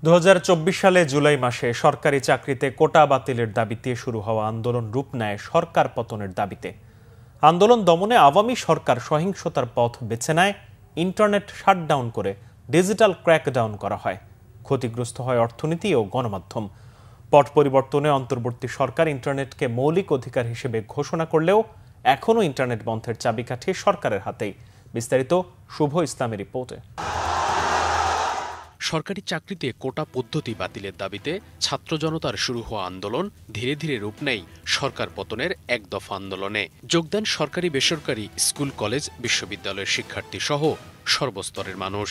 2024 সালে জুলাই মাসে সরকারি চাকরিতে কোটা বাতিলের দাবিতে শুরু হওয়া আন্দোলন রূপ নেয় সরকার পতনের দাবিতে। আন্দোলন দমনে আওয়ামী সরকার সহিংসতার পথ বেছে নেয়, ইন্টারনেট শাটডাউন করে ডিজিটাল ক্র্যাকডাউন করা হয়। ক্ষতিগ্রস্ত হয় অর্থনীতি ও গণমাধ্যম। পট পরিবর্তনে অন্তর্বর্তী সরকার ইন্টারনেটকে মৌলিক অধিকার হিসেবে ঘোষণা করলেও এখনও ইন্টারনেট বন্ধের চাবিকাঠি সরকারের হাতেই। বিস্তারিত শুভ ইসলামের রিপোর্টে। সরকারি চাকরিতে কোটা পদ্ধতি বাতিলের দাবিতে ছাত্র জনতার শুরু হওয়া আন্দোলন ধীরে ধীরে রূপ নেয় সরকার পতনের এক দফা আন্দোলনে। যোগ দেন সরকারি বেসরকারি স্কুল, কলেজ, বিশ্ববিদ্যালয়ের শিক্ষার্থী সহ সর্বস্তরের মানুষ।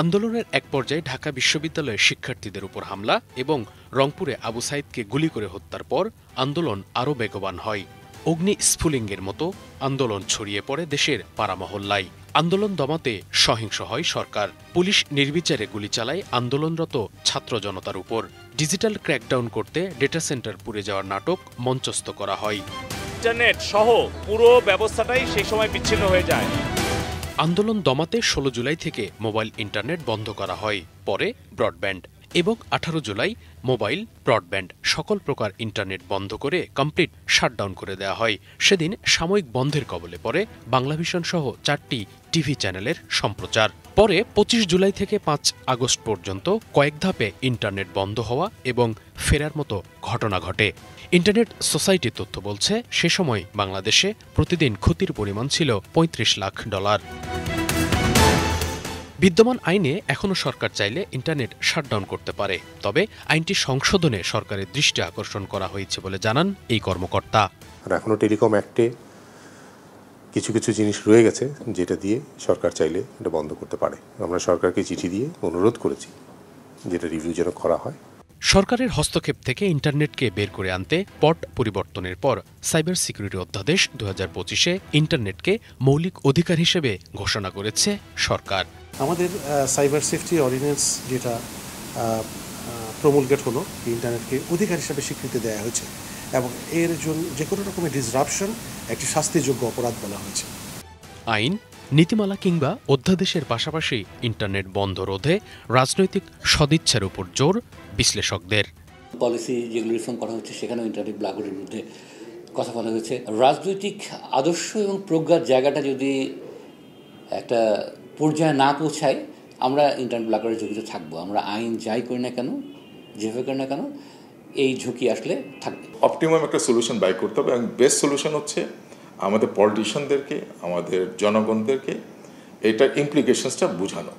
আন্দোলনের এক পর্যায়ে ঢাকা বিশ্ববিদ্যালয়ের শিক্ষার্থীদের উপর হামলা এবং রংপুরে আবু সাইদকে গুলি করে হত্যার পর আন্দোলন আরও বেগবান হয়। অগ্নি স্ফুলিঙ্গের মতো আন্দোলন ছড়িয়ে পড়ে দেশের পাড়ামহল্লায়। আন্দোলন দমাতে সহিংস হয় সরকার। পুলিশ নির্বিচারে গুলি চালায় আন্দোলনরত ছাত্র জনতার উপর। ডিজিটাল ক্র্যাকডাউন করতে ডেটা সেন্টার পুড়ে যাওয়ার নাটক মঞ্চস্থ করা হয়। ইন্টারনেট সহ পুরো ব্যবস্থাটাই সেই সময় বিচ্ছিন্ন হয়ে যায়। আন্দোলন দমাতে 16 জুলাই থেকে মোবাইল ইন্টারনেট বন্ধ করা হয়, পরে ব্রডব্যান্ড, এবং 18 জুলাই মোবাইল, ব্রডব্যান্ড সকল প্রকার ইন্টারনেট বন্ধ করে কমপ্লিট শাটডাউন করে দেওয়া হয়। সেদিন সাময়িক বন্ধের কবলে পড়ে বাংলাভিশন সহ 4টি টিভি চ্যানেলের সম্প্রচার। পরে 25 জুলাই থেকে 5 আগস্ট পর্যন্ত কয়েক ধাপে ইন্টারনেট বন্ধ হওয়া এবং ফেরার মতো ঘটনা ঘটে। ইন্টারনেট সোসাইটির তথ্য বলছে, সে সময় বাংলাদেশে প্রতিদিন ক্ষতির পরিমাণ ছিল $35 লাখ। বিদ্যমান আইনে এখনও সরকার চাইলে ইন্টারনেট শাটডাউন করতে পারে, তবে আইনটি সংশোধনে সরকারের দৃষ্টি আকর্ষণ করা হয়েছে বলে জানান এই কর্মকর্তা। এখনও টেলিকম অ্যাক্টে কিছু কিছু জিনিস রয়ে গেছে যেটা দিয়ে সরকার চাইলে এটা বন্ধ করতে পারে। আমরা সরকারকে চিঠি দিয়ে অনুরোধ করেছি যেটা রিভিউ যেন করা হয়। সরকারের হস্তক্ষেপ থেকে ইন্টারনেটকে বের করে আনতে পট পরিবর্তনের পর সাইবার সিকিউরিটি অধ্যাদেশ 2025-এ ইন্টারনেটকে মৌলিক অধিকার হিসেবে ঘোষণা করেছে সরকার। আমাদের সাইবার সেফটি অর্ডিন্যান্স যেটা প্রমুলগেট হলো, ইন্টারনেটকে অধিকার হিসেবে স্বীকৃতি দেওয়া হয়েছে এবং এর জন্য যে কোনো রকমের ডিসরাপশন একটি শাস্তিযোগ্য অপরাধ বলা হয়েছে। আইন, নীতিমালা কিংবা অধ্যাদেশের পাশাপাশি ইন্টারনেট বন্ধ রোধে রাজনৈতিক সদিচ্ছার উপর জোর বিশ্লেষকদের। পলিসি যেগুলো রিফর্ম করা হচ্ছে সেখানেও ইন্টারনেট ব্লকের বিরুদ্ধে কথা বলা হয়েছে। রাজনৈতিক আদর্শ এবং প্রজ্ঞার জায়গাটা যদি একটা পর্যায়ে না পৌঁছায়, আমরা ইন্টারনেট ব্লকের ঝুঁকিতে থাকবো। আমরা আইন যাই করি না কেন, যেভাবে করি না কেন, এই ঝুঁকি আসলে থাকবে। অপটিমাম একটা সলিউশন বাই করতে হবে এবং বেস্ট সলিউশন হচ্ছে আমাদের পলিটিশিয়ানদেরকে, আমাদের জনগণদেরকে এটার ইমপ্লিকেশনসটা বোঝানো।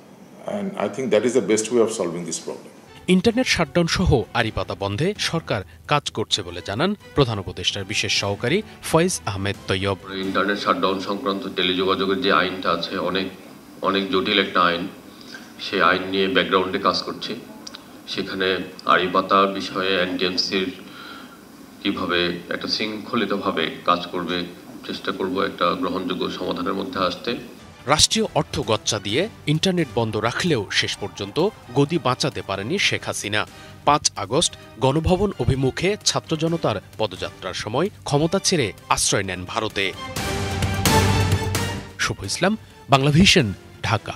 And I think that is the best way of solving this problem. Internet shutdown সহ আড়িপাতা বন্ধে সরকার কাজ করছে বলে জানান প্রধান উপদেষ্টার বিশেষ সহকারী ফয়েজ আহমেদ তৈয়ব। ইন্টারনেট শাটডাউন সংক্রান্ত টেলিযোগাযোগের যে আইনটা আছে, অনেক জটিল একটা আইন। সেই আইন নিয়ে ব্যাকগ্রাউন্ডে কাজ করছি। সেখানে আড়িপাতার বিষয়ে এনটিএমসির কিভাবে একটা শৃঙ্খলিতভাবে কাজ করবে চেষ্টা করব একটা গ্রহণযোগ্য সমাধানের মধ্যে আসতে। রাষ্ট্রীয় অর্থ গচ্চা দিয়ে ইন্টারনেট বন্ধ রাখলেও শেষ পর্যন্ত গদি বাঁচাতে পারেনি শেখ হাসিনা। 5 আগস্ট গণভবন অভিমুখে ছাত্র জনতার পদযাত্রার সময় ক্ষমতা ছেড়ে আশ্রয় নেন ভারতে। শুভ ইসলাম, বাংলাভিশন, ঢাকা।